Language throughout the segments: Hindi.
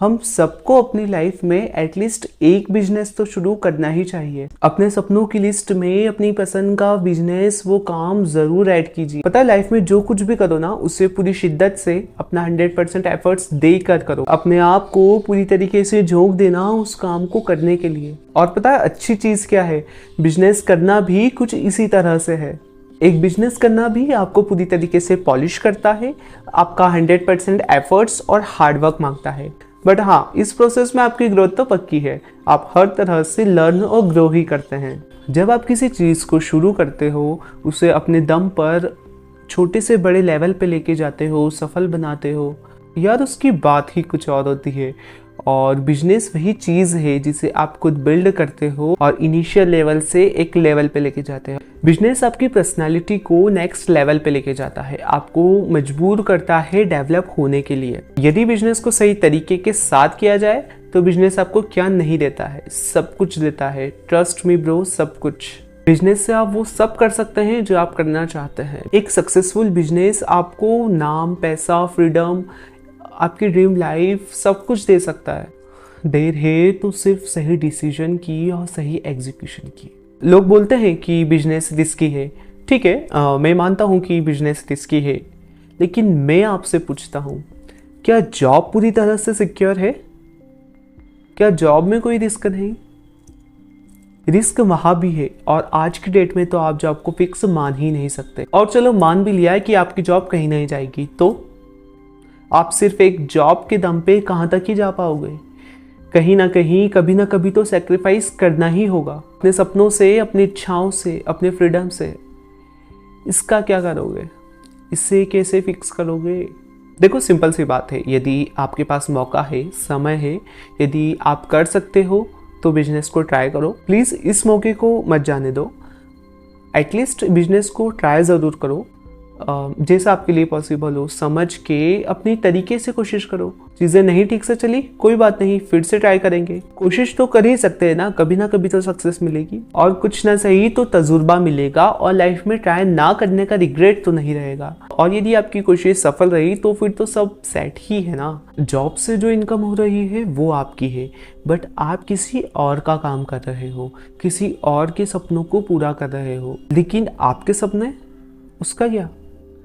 हम सबको अपनी लाइफ में एटलीस्ट एक बिजनेस तो शुरू करना ही चाहिए। अपने सपनों की लिस्ट में अपनी पसंद का बिजनेस, वो काम जरूर ऐड कीजिए। पता है, लाइफ में जो कुछ भी करो ना, उससे पूरी शिद्दत से अपना 100% एफर्ट्स देकर करो। अपने आप को पूरी तरीके से झोंक देना उस काम को करने के लिए। और पता है अच्छी चीज क्या है, बिजनेस करना भी कुछ इसी तरह से है। एक बिजनेस करना भी आपको पूरी तरीके से पॉलिश करता है, आपका 100% एफर्ट्स और हार्डवर्क मांगता है। बट हाँ, इस प्रोसेस में आपकी ग्रोथ तो पक्की है। आप हर तरह से लर्न और ग्रो ही करते हैं। जब आप किसी चीज़ को शुरू करते हो, उसे अपने दम पर छोटे से बड़े लेवल पे लेके जाते हो, सफल बनाते हो, यार उसकी बात ही कुछ और होती है। और बिजनेस वही चीज़ है जिसे आप खुद बिल्ड करते हो और इनिशियल लेवल से एक लेवल पे लेके जाते हैं। बिजनेस आपकी पर्सनालिटी को नेक्स्ट लेवल पे लेके जाता है, आपको मजबूर करता है डेवलप होने के लिए। यदि बिजनेस को सही तरीके के साथ किया जाए तो बिजनेस आपको क्या नहीं देता है, सब कुछ देता है। ट्रस्ट मी ब्रो, सब कुछ। बिजनेस से आप वो सब कर सकते हैं जो आप करना चाहते हैं। एक सक्सेसफुल बिजनेस आपको नाम, पैसा, फ्रीडम, आपकी ड्रीम लाइफ सब कुछ दे सकता है। देर है तो सिर्फ सही डिसीजन की और सही एग्जीक्यूशन की। लोग बोलते हैं कि बिजनेस रिस्की है। ठीक है, मैं मानता हूँ कि बिजनेस रिस्की है, लेकिन मैं आपसे पूछता हूँ, क्या जॉब पूरी तरह से सिक्योर है? क्या जॉब में कोई रिस्क नहीं? रिस्क वहां भी है, और आज की डेट में तो आप जॉब को फिक्स मान ही नहीं सकते। और चलो मान भी लिया है कि आपकी जॉब कहीं नहीं जाएगी, तो आप सिर्फ एक जॉब के दम पे कहाँ तक ही जा पाओगे? कहीं ना कहीं, कभी ना कभी तो सेक्रीफाइस करना ही होगा, अपने सपनों से, अपनी इच्छाओं से, अपने फ्रीडम से। इसका क्या करोगे? इससे कैसे फिक्स करोगे? देखो, सिंपल सी बात है, यदि आपके पास मौका है, समय है, यदि आप कर सकते हो तो बिजनेस को ट्राई करो। प्लीज़ इस मौके को मत जाने दो। एटलीस्ट बिजनेस को ट्राई ज़रूर करो। जैसा आपके लिए पॉसिबल हो, समझ के अपनी तरीके से कोशिश करो। चीज़ें नहीं ठीक से चली, कोई बात नहीं, फिर से ट्राई करेंगे। कोशिश तो कर ही सकते हैं ना, कभी ना कभी तो सक्सेस मिलेगी। और कुछ ना सही तो तजुर्बा मिलेगा, और लाइफ में ट्राई ना करने का रिग्रेट तो नहीं रहेगा। और यदि आपकी कोशिश सफल रही तो फिर तो सब सेट ही है ना। जॉब से जो इनकम हो रही है वो आपकी है, बट आप किसी और का काम कर रहे हो, किसी और के सपनों को पूरा कर रहे हो। लेकिन आपके सपने, उसका क्या?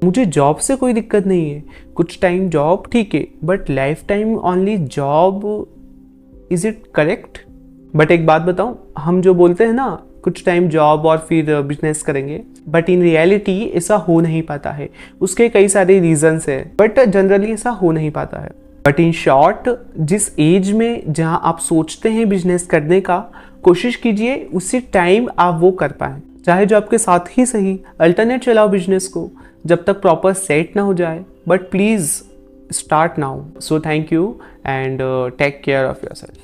मुझे जॉब से कोई दिक्कत नहीं है, कुछ टाइम जॉब ठीक है, but life time only job, is it correct? But एक बात बताऊं, हम जो बोलते हैं ना, कुछ टाइम जॉब और फिर बिजनेस करेंगे, बट इन रियलिटी ऐसा हो नहीं पाता है। उसके कई सारे रीजंस है, बट जनरली ऐसा हो नहीं पाता है। बट इन शॉर्ट, जिस एज में जहां आप सोचते हैं बिजनेस करने का, कोशिश कीजिए उसी टाइम आप वो कर पाएं। चाहे जो आपके साथ ही सही, अल्टरनेट चलाओ बिजनेस को जब तक प्रॉपर सेट ना हो जाए, but please start now. So thank you and take care of yourself.